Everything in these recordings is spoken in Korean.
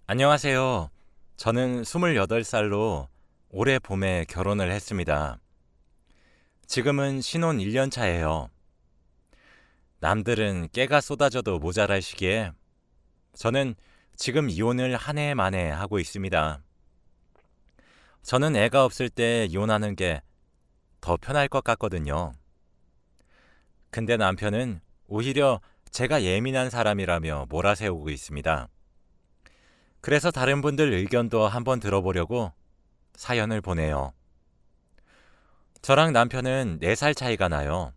안녕하세요. 저는 28살로 올해 봄에 결혼을 했습니다. 지금은 신혼 1년 차예요. 남들은 깨가 쏟아져도 모자랄 시기에 저는 지금 이혼을 한 해 만에 하고 있습니다. 저는 애가 없을 때 이혼하는 게 더 편할 것 같거든요. 근데 남편은 오히려 제가 예민한 사람이라며 몰아세우고 있습니다. 그래서 다른 분들 의견도 한번 들어보려고 사연을 보내요. 저랑 남편은 4살 차이가 나요.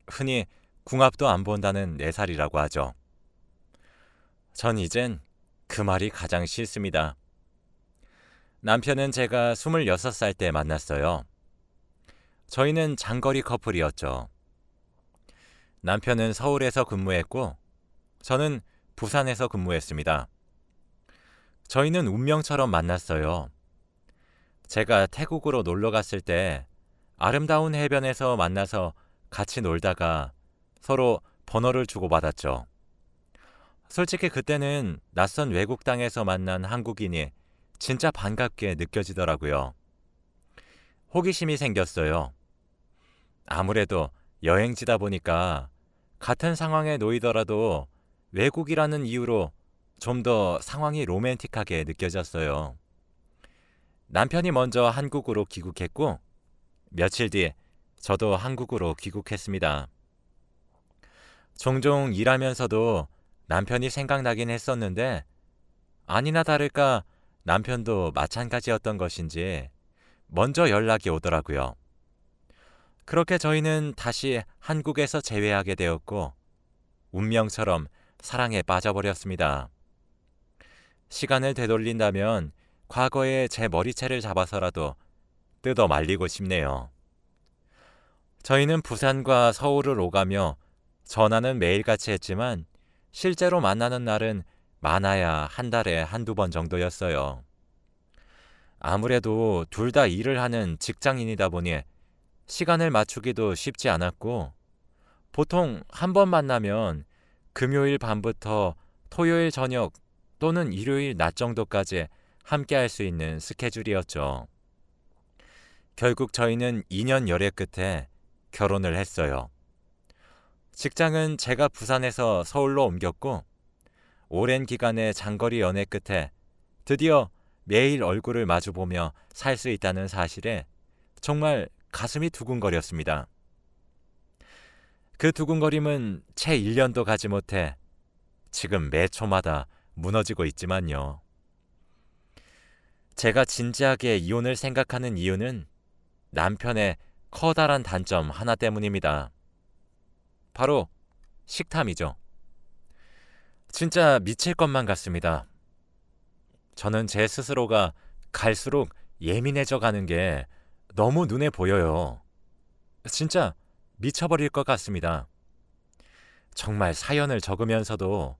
흔히 궁합도 안 본다는 4살이라고 하죠. 전 이젠 그 말이 가장 싫습니다. 남편은 제가 26살 때 만났어요. 저희는 장거리 커플이었죠. 남편은 서울에서 근무했고 저는 부산에서 근무했습니다. 저희는 운명처럼 만났어요. 제가 태국으로 놀러 갔을 때 아름다운 해변에서 만나서 같이 놀다가 서로 번호를 주고받았죠. 솔직히 그때는 낯선 외국 땅에서 만난 한국인이 진짜 반갑게 느껴지더라고요. 호기심이 생겼어요. 아무래도 여행지다 보니까 같은 상황에 놓이더라도 외국이라는 이유로 좀 더 상황이 로맨틱하게 느껴졌어요. 남편이 먼저 한국으로 귀국했고 며칠 뒤 저도 한국으로 귀국했습니다. 종종 일하면서도 남편이 생각나긴 했었는데 아니나 다를까 남편도 마찬가지였던 것인지 먼저 연락이 오더라고요. 그렇게 저희는 다시 한국에서 재회하게 되었고 운명처럼 사랑에 빠져버렸습니다. 시간을 되돌린다면 과거의 제 머리채를 잡아서라도 뜯어 말리고 싶네요. 저희는 부산과 서울을 오가며 전화는 매일같이 했지만 실제로 만나는 날은 많아야 한 달에 한두 번 정도였어요. 아무래도 둘 다 일을 하는 직장인이다 보니 시간을 맞추기도 쉽지 않았고 보통 한 번 만나면 금요일 밤부터 토요일 저녁 또는 일요일 낮 정도까지 함께 할 수 있는 스케줄이었죠. 결국 저희는 2년 열애 끝에 결혼을 했어요. 직장은 제가 부산에서 서울로 옮겼고 오랜 기간의 장거리 연애 끝에 드디어 매일 얼굴을 마주보며 살 수 있다는 사실에 정말 가슴이 두근거렸습니다. 그 두근거림은 채 1년도 가지 못해 지금 매 초마다 무너지고 있지만요. 제가 진지하게 이혼을 생각하는 이유는 남편의 커다란 단점 하나 때문입니다. 바로 식탐이죠. 진짜 미칠 것만 같습니다. 저는 제 스스로가 갈수록 예민해져 가는 게 너무 눈에 보여요. 진짜 미쳐버릴 것 같습니다. 정말 사연을 적으면서도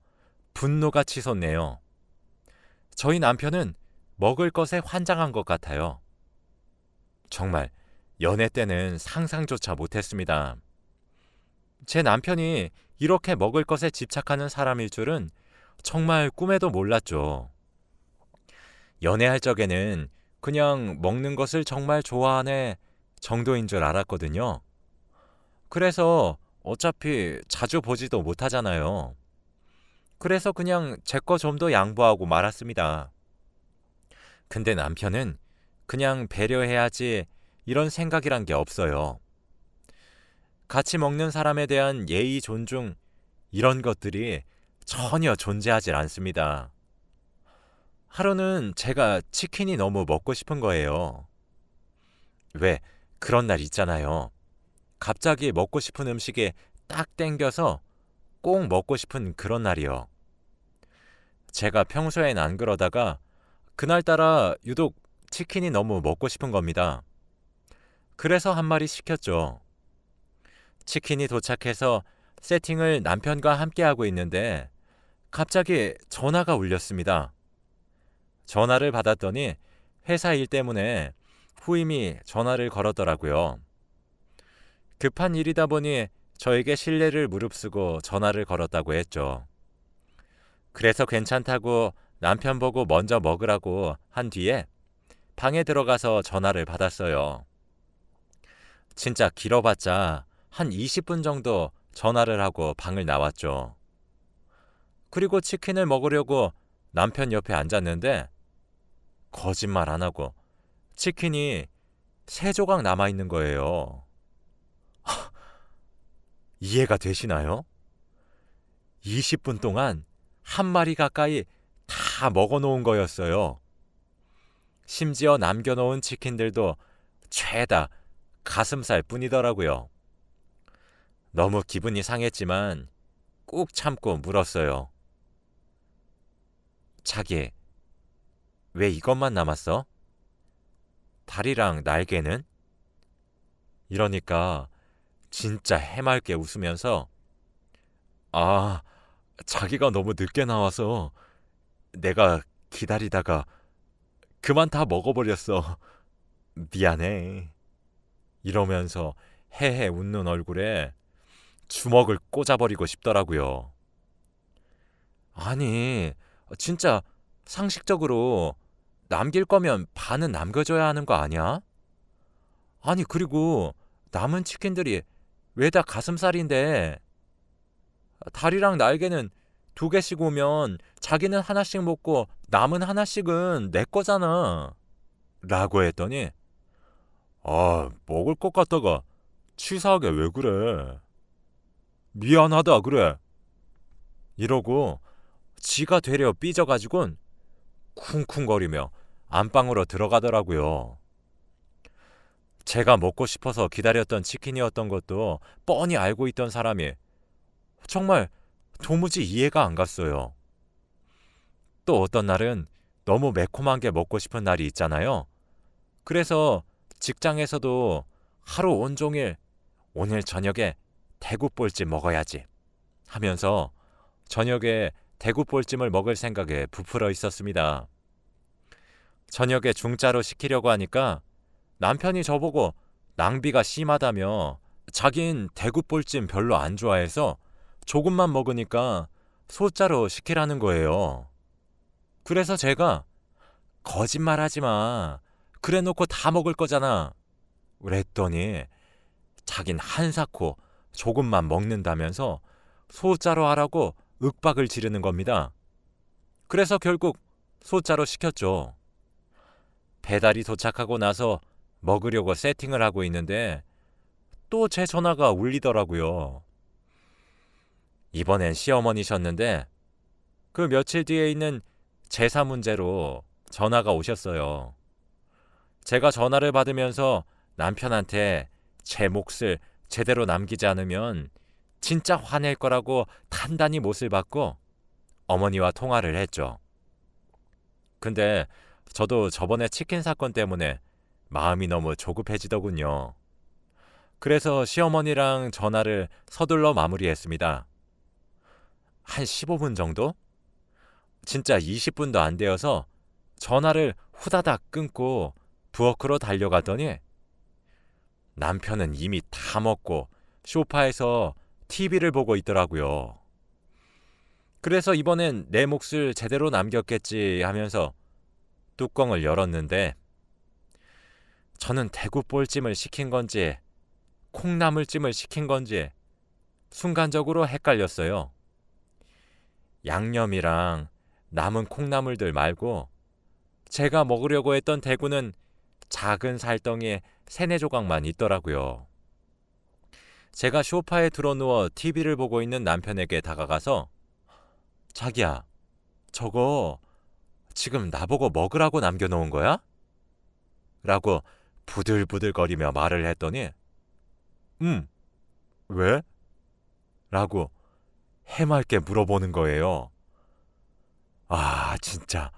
분노가 치솟네요. 저희 남편은 먹을 것에 환장한 것 같아요. 정말 연애 때는 상상조차 못했습니다. 제 남편이 이렇게 먹을 것에 집착하는 사람일 줄은 정말 꿈에도 몰랐죠. 연애할 적에는 그냥 먹는 것을 정말 좋아하네 정도인 줄 알았거든요. 그래서 어차피 자주 보지도 못하잖아요. 그래서 그냥 제 거 좀 더 양보하고 말았습니다. 근데 남편은 그냥 배려해야지 이런 생각이란 게 없어요. 같이 먹는 사람에 대한 예의, 존중, 이런 것들이 전혀 존재하지 않습니다. 하루는 제가 치킨이 너무 먹고 싶은 거예요. 왜 그런 날 있잖아요. 갑자기 먹고 싶은 음식이 딱 땡겨서 꼭 먹고 싶은 그런 날이요. 제가 평소엔 안 그러다가 그날따라 유독 치킨이 너무 먹고 싶은 겁니다. 그래서 한 마리 시켰죠. 치킨이 도착해서 세팅을 남편과 함께 하고 있는데 갑자기 전화가 울렸습니다. 전화를 받았더니 회사 일 때문에 후임이 전화를 걸었더라고요. 급한 일이다 보니 저에게 신뢰를 무릅쓰고 전화를 걸었다고 했죠. 그래서 괜찮다고 남편 보고 먼저 먹으라고 한 뒤에 방에 들어가서 전화를 받았어요. 진짜 길어봤자 한 20분 정도 전화를 하고 방을 나왔죠. 그리고 치킨을 먹으려고 남편 옆에 앉았는데 거짓말 안 하고 치킨이 3조각 남아있는 거예요. 이해가 되시나요? 20분 동안 한 마리 가까이 다 먹어놓은 거였어요. 심지어 남겨놓은 치킨들도 죄다 가슴살 뿐이더라고요. 너무 기분이 상했지만 꾹 참고 물었어요. 자기, 왜 이것만 남았어? 다리랑 날개는? 이러니까 진짜 해맑게 웃으면서 아, 자기가 너무 늦게 나와서 내가 기다리다가 그만 다 먹어버렸어. 미안해. 이러면서 헤헤 웃는 얼굴에 주먹을 꽂아버리고 싶더라고요. 아니, 진짜 상식적으로 남길 거면 반은 남겨줘야 하는 거 아니야? 아니, 그리고 남은 치킨들이 왜 다 가슴살인데 다리랑 날개는 2개씩 오면 자기는 하나씩 먹고 남은 하나씩은 내 거잖아. 라고 했더니 먹을 것 같다가 치사하게 왜 그래? 미안하다 그래. 이러고 지가 되려 삐져가지곤 쿵쿵거리며 안방으로 들어가더라고요. 제가 먹고 싶어서 기다렸던 치킨이었던 것도 뻔히 알고 있던 사람이 정말 도무지 이해가 안 갔어요. 또 어떤 날은 너무 매콤한 게 먹고 싶은 날이 있잖아요. 그래서 직장에서도 하루 온종일 오늘 저녁에 대구볼찜 먹어야지 하면서 저녁에 대구볼찜을 먹을 생각에 부풀어 있었습니다. 저녁에 중짜로 시키려고 하니까 남편이 저보고 낭비가 심하다며 자긴 대구볼찜 별로 안 좋아해서 조금만 먹으니까 소짜로 시키라는 거예요. 그래서 제가 거짓말하지 마. 그래 놓고 다 먹을 거잖아. 그랬더니 자긴 한사코 조금만 먹는다면서 소짜로 하라고 윽박을 지르는 겁니다. 그래서 결국 소짜로 시켰죠. 배달이 도착하고 나서 먹으려고 세팅을 하고 있는데 또 제 전화가 울리더라고요. 이번엔 시어머니셨는데 그 며칠 뒤에 있는 제사 문제로 전화가 오셨어요. 제가 전화를 받으면서 남편한테 제 몫을 제대로 남기지 않으면 진짜 화낼 거라고 단단히 못을 받고 어머니와 통화를 했죠. 근데 저도 저번에 치킨 사건 때문에 마음이 너무 조급해지더군요. 그래서 시어머니랑 전화를 서둘러 마무리했습니다. 한 15분 정도? 진짜 20분도 안 되어서 전화를 후다닥 끊고 부엌으로 달려가더니 남편은 이미 다 먹고 소파에서 TV를 보고 있더라고요. 그래서 이번엔 내 몫을 제대로 남겼겠지 하면서 뚜껑을 열었는데 저는 대구볼찜을 시킨 건지 콩나물찜을 시킨 건지 순간적으로 헷갈렸어요. 양념이랑 남은 콩나물들 말고 제가 먹으려고 했던 대구는 작은 살덩이에 3-4조각만 있더라고요. 제가 소파에 드러누워 TV를 보고 있는 남편에게 다가가서 자기야, 저거 지금 나보고 먹으라고 남겨놓은 거야? 라고 부들부들거리며 말을 했더니 왜? 라고 해맑게 물어보는 거예요. 진짜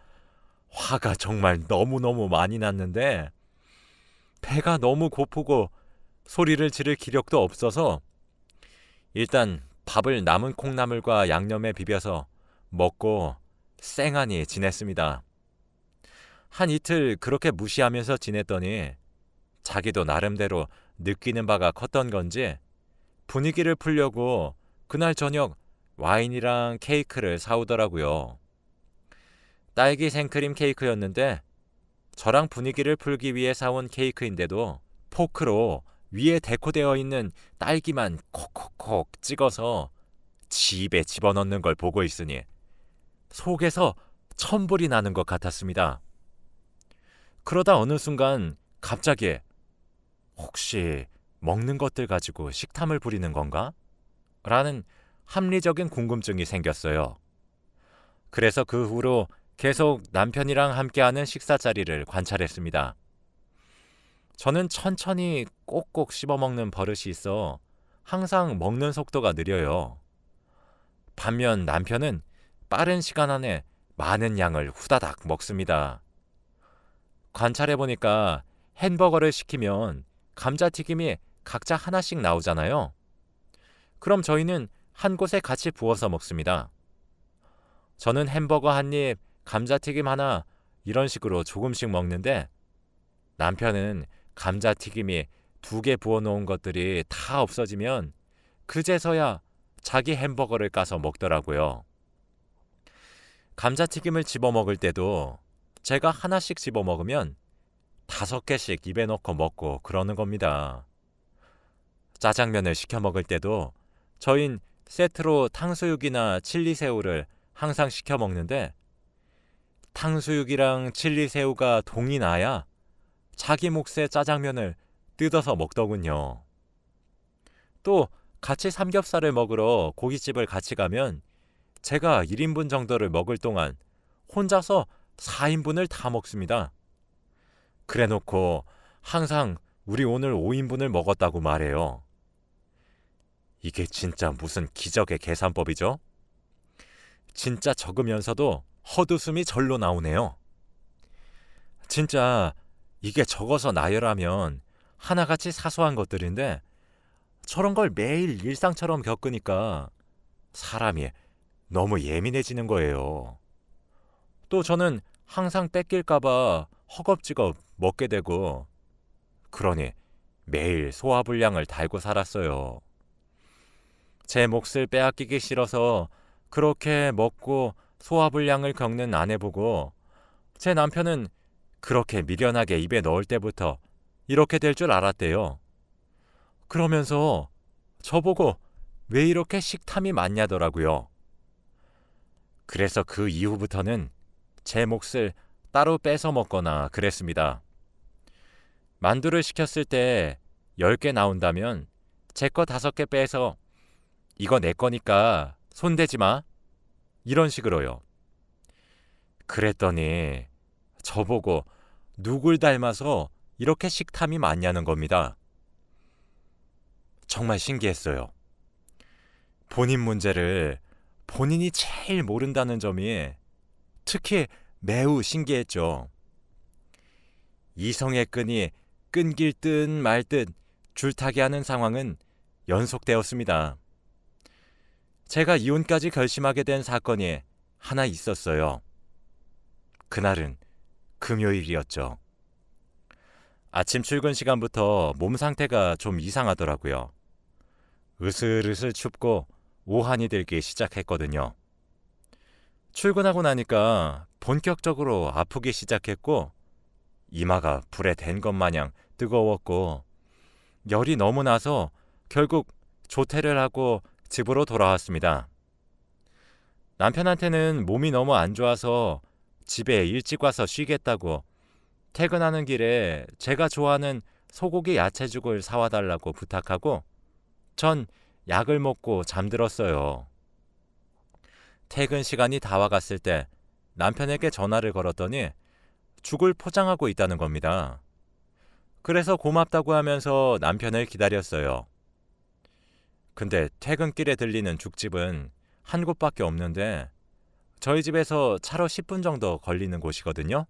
화가 정말 너무너무 많이 났는데 배가 너무 고프고 소리를 지를 기력도 없어서 일단 밥을 남은 콩나물과 양념에 비벼서 먹고 쌩하니 지냈습니다. 한 이틀 그렇게 무시하면서 지냈더니 자기도 나름대로 느끼는 바가 컸던 건지 분위기를 풀려고 그날 저녁 와인이랑 케이크를 사오더라고요. 딸기 생크림 케이크였는데 저랑 분위기를 풀기 위해 사온 케이크인데도 포크로 위에 데코되어 있는 딸기만 콕콕콕 찍어서 지 입에 집어넣는 걸 보고 있으니 속에서 천불이 나는 것 같았습니다. 그러다 어느 순간 갑자기 혹시 먹는 것들 가지고 식탐을 부리는 건가? 라는 합리적인 궁금증이 생겼어요. 그래서 그 후로 계속 남편이랑 함께하는 식사 자리를 관찰했습니다. 저는 천천히 꼭꼭 씹어먹는 버릇이 있어 항상 먹는 속도가 느려요. 반면 남편은 빠른 시간 안에 많은 양을 후다닥 먹습니다. 관찰해보니까 햄버거를 시키면 감자튀김이 각자 하나씩 나오잖아요. 그럼 저희는 한 곳에 같이 부어서 먹습니다. 저는 햄버거 한 입, 감자튀김 하나 이런 식으로 조금씩 먹는데 남편은 감자튀김이 2개 부어놓은 것들이 다 없어지면 그제서야 자기 햄버거를 까서 먹더라고요. 감자튀김을 집어먹을 때도 제가 하나씩 집어먹으면 5개씩 입에 넣고 먹고 그러는 겁니다. 짜장면을 시켜 먹을 때도 저흰 세트로 탕수육이나 칠리새우를 항상 시켜 먹는데 탕수육이랑 칠리새우가 동이 나야 자기 몫의 짜장면을 뜯어서 먹더군요. 또 같이 삼겹살을 먹으러 고깃집을 같이 가면 제가 1인분 정도를 먹을 동안 혼자서 4인분을 다 먹습니다. 그래놓고 항상 우리 오늘 5인분을 먹었다고 말해요. 이게 진짜 무슨 기적의 계산법이죠? 진짜 적으면서도 헛웃음이 절로 나오네요. 진짜 이게 적어서 나열하면 하나같이 사소한 것들인데 저런 걸 매일 일상처럼 겪으니까 사람이 너무 예민해지는 거예요. 또 저는 항상 뺏길까봐 허겁지겁 먹게 되고 그러니 매일 소화불량을 달고 살았어요. 제 몫을 빼앗기기 싫어서 그렇게 먹고 소화불량을 겪는 아내 보고 제 남편은 그렇게 미련하게 입에 넣을 때부터 이렇게 될 줄 알았대요. 그러면서 저보고 왜 이렇게 식탐이 많냐더라고요. 그래서 그 이후부터는 제 몫을 따로 뺏어 먹거나 그랬습니다. 만두를 시켰을 때 10개 나온다면 제 거 5개 빼서 이거 내 거니까 손대지 마. 이런 식으로요. 그랬더니 저보고 누굴 닮아서 이렇게 식탐이 많냐는 겁니다. 정말 신기했어요. 본인 문제를 본인이 제일 모른다는 점이 특히 매우 신기했죠. 이성의 끈이 끊길 듯 말 듯 줄타기 하는 상황은 연속되었습니다. 제가 이혼까지 결심하게 된 사건이 하나 있었어요. 그날은 금요일이었죠. 아침 출근 시간부터 몸 상태가 좀 이상하더라고요. 으슬으슬 춥고 오한이 들기 시작했거든요. 출근하고 나니까 본격적으로 아프기 시작했고 이마가 불에 댄 것 마냥 뜨거웠고 열이 너무 나서 결국 조퇴를 하고 집으로 돌아왔습니다. 남편한테는 몸이 너무 안 좋아서 집에 일찍 와서 쉬겠다고 퇴근하는 길에 제가 좋아하는 소고기 야채죽을 사와 달라고 부탁하고 전 약을 먹고 잠들었어요. 퇴근 시간이 다 와갔을 때 남편에게 전화를 걸었더니 죽을 포장하고 있다는 겁니다. 그래서 고맙다고 하면서 남편을 기다렸어요. 근데 퇴근길에 들리는 죽집은 한 곳밖에 없는데 저희 집에서 차로 10분 정도 걸리는 곳이거든요.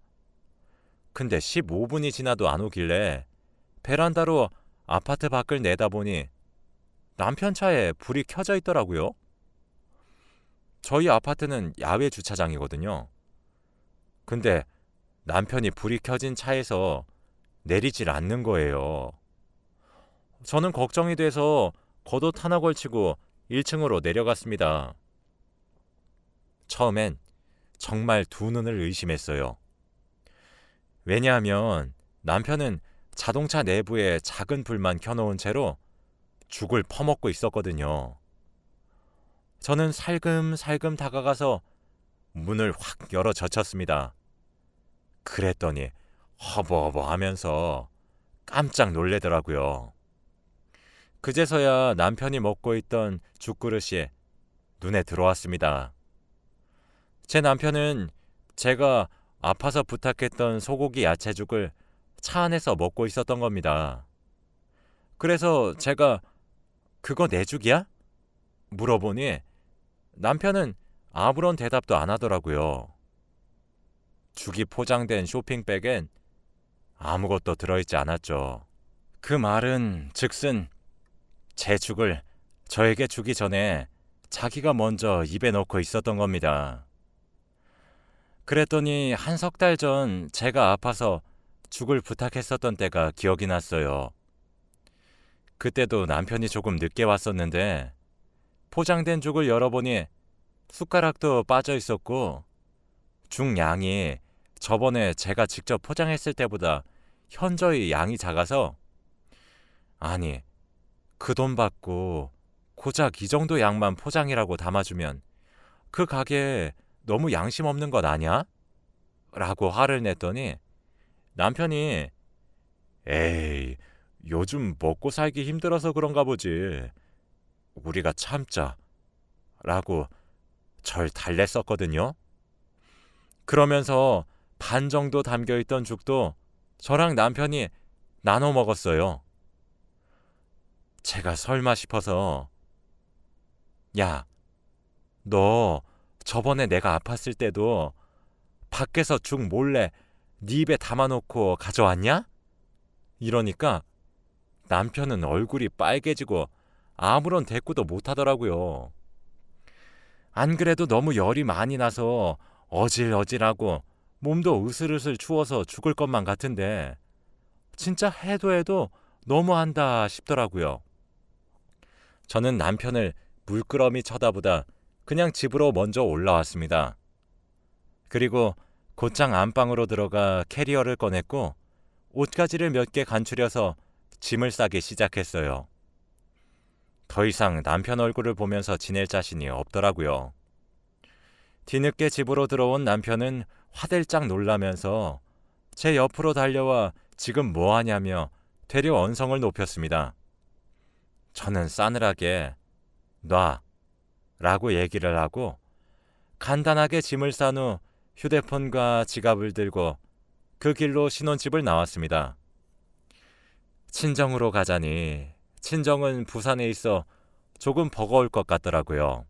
근데 15분이 지나도 안 오길래 베란다로 아파트 밖을 내다보니 남편 차에 불이 켜져 있더라고요. 저희 아파트는 야외 주차장이거든요. 근데 남편이 불이 켜진 차에서 내리질 않는 거예요. 저는 걱정이 돼서 겉옷 하나 걸치고 1층으로 내려갔습니다. 처음엔 정말 두 눈을 의심했어요. 왜냐하면 남편은 자동차 내부에 작은 불만 켜놓은 채로 죽을 퍼먹고 있었거든요. 저는 살금살금 다가가서 문을 확 열어 젖혔습니다. 그랬더니 허버허버 하면서 깜짝 놀래더라고요. 그제서야 남편이 먹고 있던 죽그릇이 눈에 들어왔습니다. 제 남편은 제가 아파서 부탁했던 소고기 야채죽을 차 안에서 먹고 있었던 겁니다. 그래서 제가 그거 내 죽이야? 물어보니 남편은 아무런 대답도 안 하더라고요. 죽이 포장된 쇼핑백엔 아무것도 들어있지 않았죠. 그 말은 즉슨 제 죽을 저에게 주기 전에 자기가 먼저 입에 넣고 있었던 겁니다. 그랬더니 한 석 달 전 제가 아파서 죽을 부탁했었던 때가 기억이 났어요. 그때도 남편이 조금 늦게 왔었는데 포장된 죽을 열어보니 숟가락도 빠져 있었고 죽 양이 저번에 제가 직접 포장했을 때보다 현저히 양이 작아서 아니 그 돈 받고 고작 이 정도 양만 포장이라고 담아주면 그 가게에 너무 양심 없는 것 아냐? 라고 화를 냈더니 남편이 에이 요즘 먹고 살기 힘들어서 그런가 보지. 우리가 참자. 라고 절 달랬었거든요. 그러면서 반 정도 담겨있던 죽도 저랑 남편이 나눠 먹었어요. 제가 설마 싶어서 야, 너 저번에 내가 아팠을 때도 밖에서 죽 몰래 네 입에 담아놓고 가져왔냐? 이러니까 남편은 얼굴이 빨개지고 아무런 대꾸도 못하더라고요. 안 그래도 너무 열이 많이 나서 어질어질하고 몸도 으슬으슬 추워서 죽을 것만 같은데 진짜 해도 너무한다 싶더라고요. 저는 남편을 물끄러미 쳐다보다 그냥 집으로 먼저 올라왔습니다. 그리고 곧장 안방으로 들어가 캐리어를 꺼냈고 옷가지를 몇 개 간추려서 짐을 싸기 시작했어요. 더 이상 남편 얼굴을 보면서 지낼 자신이 없더라고요. 뒤늦게 집으로 들어온 남편은 화들짝 놀라면서 제 옆으로 달려와 지금 뭐 하냐며 되려 언성을 높였습니다. 저는 싸늘하게 놔 라고 얘기를 하고 간단하게 짐을 싼 후 휴대폰과 지갑을 들고 그 길로 신혼집을 나왔습니다. 친정으로 가자니 친정은 부산에 있어 조금 버거울 것 같더라고요.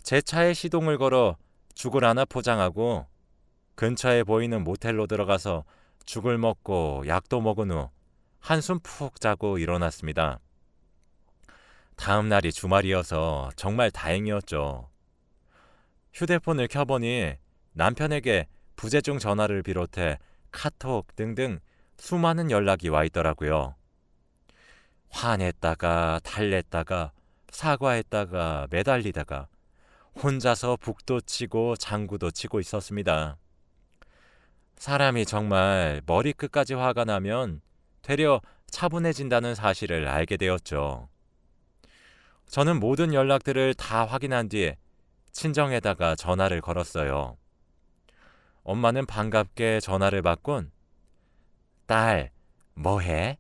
제 차에 시동을 걸어 죽을 하나 포장하고 근처에 보이는 모텔로 들어가서 죽을 먹고 약도 먹은 후 한숨 푹 자고 일어났습니다. 다음 날이 주말이어서 정말 다행이었죠. 휴대폰을 켜보니 남편에게 부재중 전화를 비롯해 카톡 등등 수많은 연락이 와 있더라고요. 화냈다가 달랬다가 사과했다가 매달리다가 혼자서 북도 치고 장구도 치고 있었습니다. 사람이 정말 머리끝까지 화가 나면 되려 차분해진다는 사실을 알게 되었죠. 저는 모든 연락들을 다 확인한 뒤 친정에다가 전화를 걸었어요. 엄마는 반갑게 전화를 받곤 딸, 뭐해?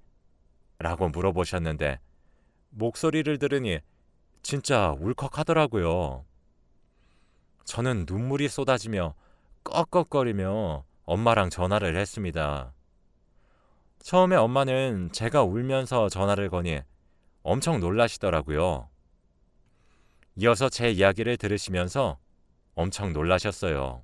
라고 물어보셨는데 목소리를 들으니 진짜 울컥하더라고요. 저는 눈물이 쏟아지며 꺽꺽거리며 엄마랑 전화를 했습니다. 처음에 엄마는 제가 울면서 전화를 거니 엄청 놀라시더라고요. 이어서 제 이야기를 들으시면서 엄청 놀라셨어요.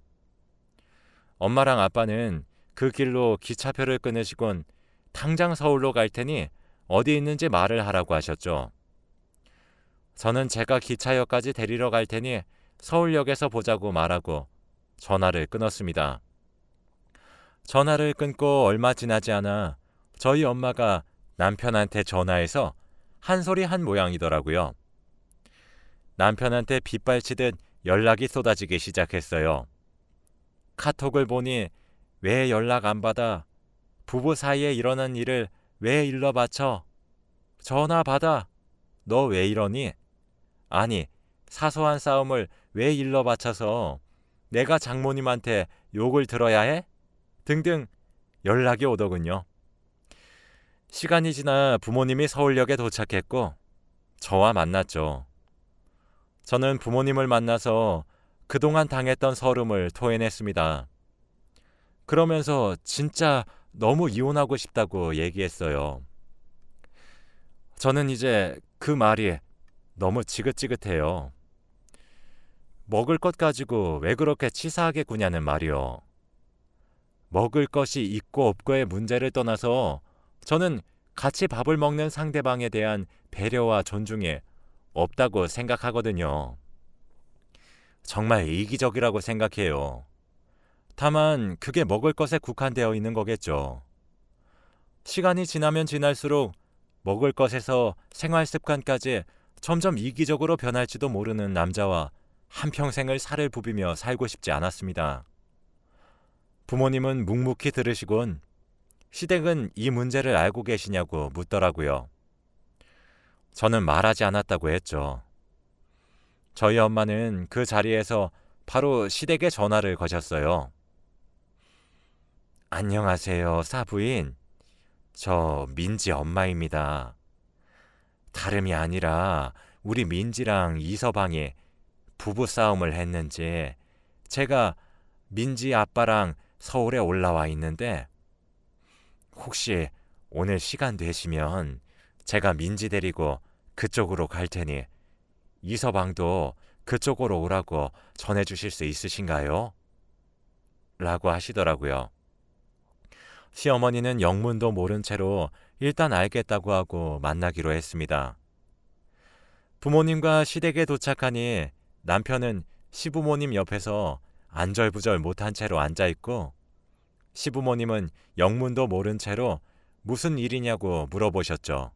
엄마랑 아빠는 그 길로 기차표를 끊으시곤 당장 서울로 갈 테니 어디 있는지 말을 하라고 하셨죠. 저는 제가 기차역까지 데리러 갈 테니 서울역에서 보자고 말하고 전화를 끊었습니다. 전화를 끊고 얼마 지나지 않아 저희 엄마가 남편한테 전화해서 한 소리 한 모양이더라고요. 남편한테 빗발치듯 연락이 쏟아지기 시작했어요. 카톡을 보니 왜 연락 안 받아? 부부 사이에 일어난 일을 왜 일러 바쳐? 전화 받아. 너 왜 이러니? 아니, 사소한 싸움을 왜 일러 바쳐서 내가 장모님한테 욕을 들어야 해? 등등 연락이 오더군요. 시간이 지나 부모님이 서울역에 도착했고 저와 만났죠. 저는 부모님을 만나서 그동안 당했던 서름을 토해냈습니다. 그러면서 진짜 너무 이혼하고 싶다고 얘기했어요. 저는 이제 그 말이 너무 지긋지긋해요. 먹을 것 가지고 왜 그렇게 치사하게 구냐는 말이요. 먹을 것이 있고 없고의 문제를 떠나서 저는 같이 밥을 먹는 상대방에 대한 배려와 존중이 없다고 생각하거든요. 정말 이기적이라고 생각해요. 다만 그게 먹을 것에 국한되어 있는 거겠죠. 시간이 지나면 지날수록 먹을 것에서 생활 습관까지 점점 이기적으로 변할지도 모르는 남자와 한평생을 살을 부비며 살고 싶지 않았습니다. 부모님은 묵묵히 들으시곤 시댁은 이 문제를 알고 계시냐고 묻더라고요. 저는 말하지 않았다고 했죠. 저희 엄마는 그 자리에서 바로 시댁에 전화를 거셨어요. 안녕하세요, 사부인. 저 민지 엄마입니다. 다름이 아니라 우리 민지랑 이서방이 부부싸움을 했는지 제가 민지 아빠랑 서울에 올라와 있는데 혹시 오늘 시간 되시면 제가 민지 데리고 그쪽으로 갈 테니 이서방도 그쪽으로 오라고 전해주실 수 있으신가요? 라고 하시더라고요. 시어머니는 영문도 모른 채로 일단 알겠다고 하고 만나기로 했습니다. 부모님과 시댁에 도착하니 남편은 시부모님 옆에서 안절부절 못한 채로 앉아있고 시부모님은 영문도 모른 채로 무슨 일이냐고 물어보셨죠.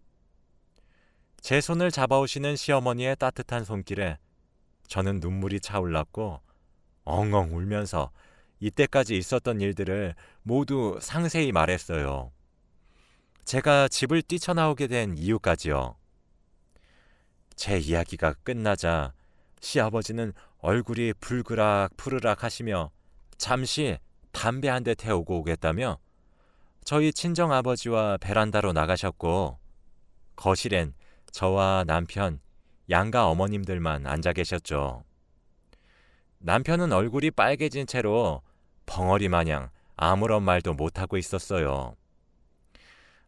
제 손을 잡아오시는 시어머니의 따뜻한 손길에 저는 눈물이 차올랐고 엉엉 울면서 이때까지 있었던 일들을 모두 상세히 말했어요. 제가 집을 뛰쳐나오게 된 이유까지요. 제 이야기가 끝나자 시아버지는 얼굴이 불그락 푸르락 하시며 잠시 담배 한 대 태우고 오겠다며 저희 친정아버지와 베란다로 나가셨고 거실엔 저와 남편, 양가 어머님들만 앉아 계셨죠. 남편은 얼굴이 빨개진 채로 벙어리 마냥 아무런 말도 못하고 있었어요.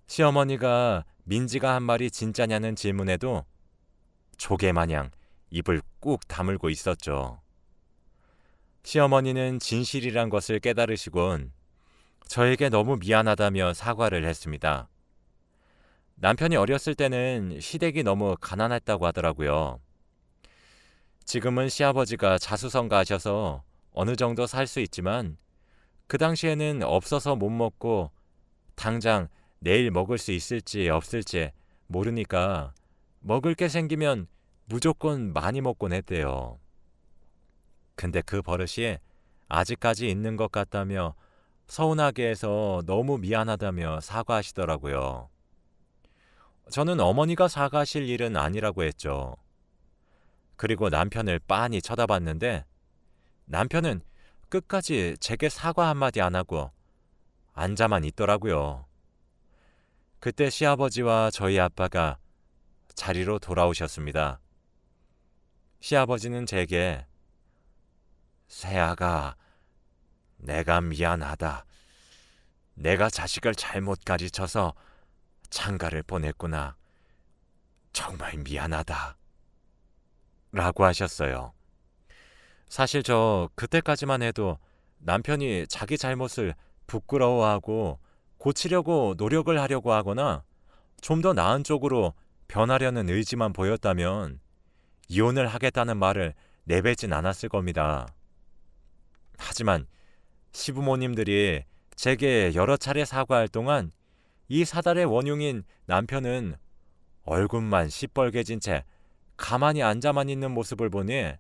시어머니가 민지가 한 말이 진짜냐는 질문에도 조개 마냥 입을 꾹 다물고 있었죠. 시어머니는 진실이란 것을 깨달으시곤 저에게 너무 미안하다며 사과를 했습니다. 남편이 어렸을 때는 시댁이 너무 가난했다고 하더라고요. 지금은 시아버지가 자수성가하셔서 어느 정도 살 수 있지만 그 당시에는 없어서 못 먹고 당장 내일 먹을 수 있을지 없을지 모르니까 먹을 게 생기면 무조건 많이 먹곤 했대요. 근데 그 버릇이 아직까지 있는 것 같다며 서운하게 해서 너무 미안하다며 사과하시더라고요. 저는 어머니가 사과하실 일은 아니라고 했죠. 그리고 남편을 빤히 쳐다봤는데 남편은 끝까지 제게 사과 한마디 안 하고 앉아만 있더라고요. 그때 시아버지와 저희 아빠가 자리로 돌아오셨습니다. 시아버지는 제게 새아가 내가 미안하다. 내가 자식을 잘못 가르쳐서 장가를 보냈구나. 정말 미안하다. 라고 하셨어요. 사실 저 그때까지만 해도 남편이 자기 잘못을 부끄러워하고 고치려고 노력을 하려고 하거나 좀 더 나은 쪽으로 변하려는 의지만 보였다면 이혼을 하겠다는 말을 내뱉진 않았을 겁니다. 하지만 시부모님들이 제게 여러 차례 사과할 동안 이 사달의 원흉인 남편은 얼굴만 시뻘개진 채 가만히 앉아만 있는 모습을 보니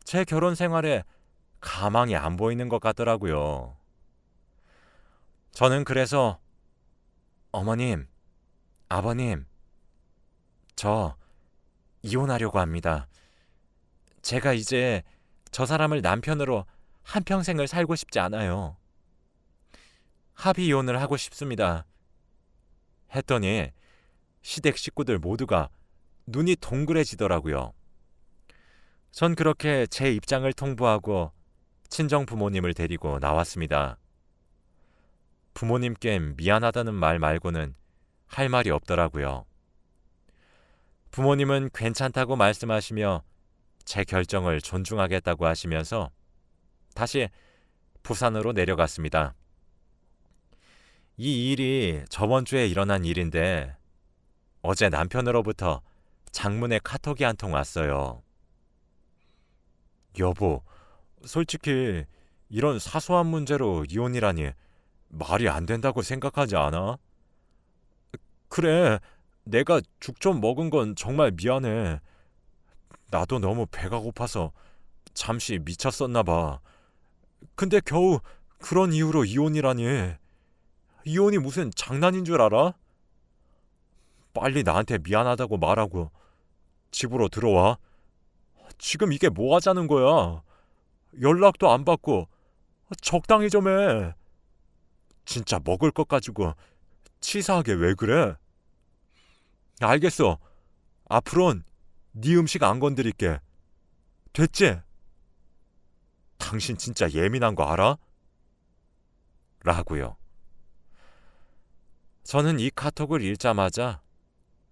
제 결혼 생활에 가망이 안 보이는 것 같더라고요. 저는 그래서 어머님, 아버님, 저 이혼하려고 합니다. 제가 이제 저 사람을 남편으로 한평생을 살고 싶지 않아요. 합의 이혼을 하고 싶습니다. 했더니 시댁 식구들 모두가 눈이 동그래지더라고요. 전 그렇게 제 입장을 통보하고 친정 부모님을 데리고 나왔습니다. 부모님께 미안하다는 말 말고는 할 말이 없더라고요. 부모님은 괜찮다고 말씀하시며 제 결정을 존중하겠다고 하시면서 다시 부산으로 내려갔습니다. 이 일이 저번 주에 일어난 일인데 어제 남편으로부터 장문의 카톡이 한 통 왔어요. 여보, 솔직히 이런 사소한 문제로 이혼이라니 말이 안 된다고 생각하지 않아? 그래, 내가 죽 좀 먹은 건 정말 미안해. 나도 너무 배가 고파서 잠시 미쳤었나 봐. 근데 겨우 그런 이유로 이혼이라니. 이혼이 무슨 장난인 줄 알아? 빨리 나한테 미안하다고 말하고 집으로 들어와. 지금 이게 뭐 하자는 거야? 연락도 안 받고 적당히 좀 해. 진짜 먹을 것 가지고 치사하게 왜 그래? 알겠어. 앞으론 네 음식 안 건드릴게. 됐지? 당신 진짜 예민한 거 알아? 라고요. 저는 이 카톡을 읽자마자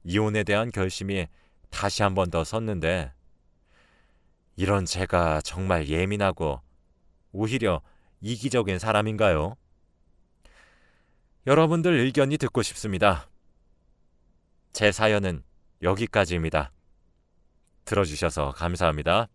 이혼에 대한 결심이 다시 한 번 더 섰는데 이런 제가 정말 예민하고 오히려 이기적인 사람인가요? 여러분들 의견이 듣고 싶습니다. 제 사연은 여기까지입니다. 들어주셔서 감사합니다.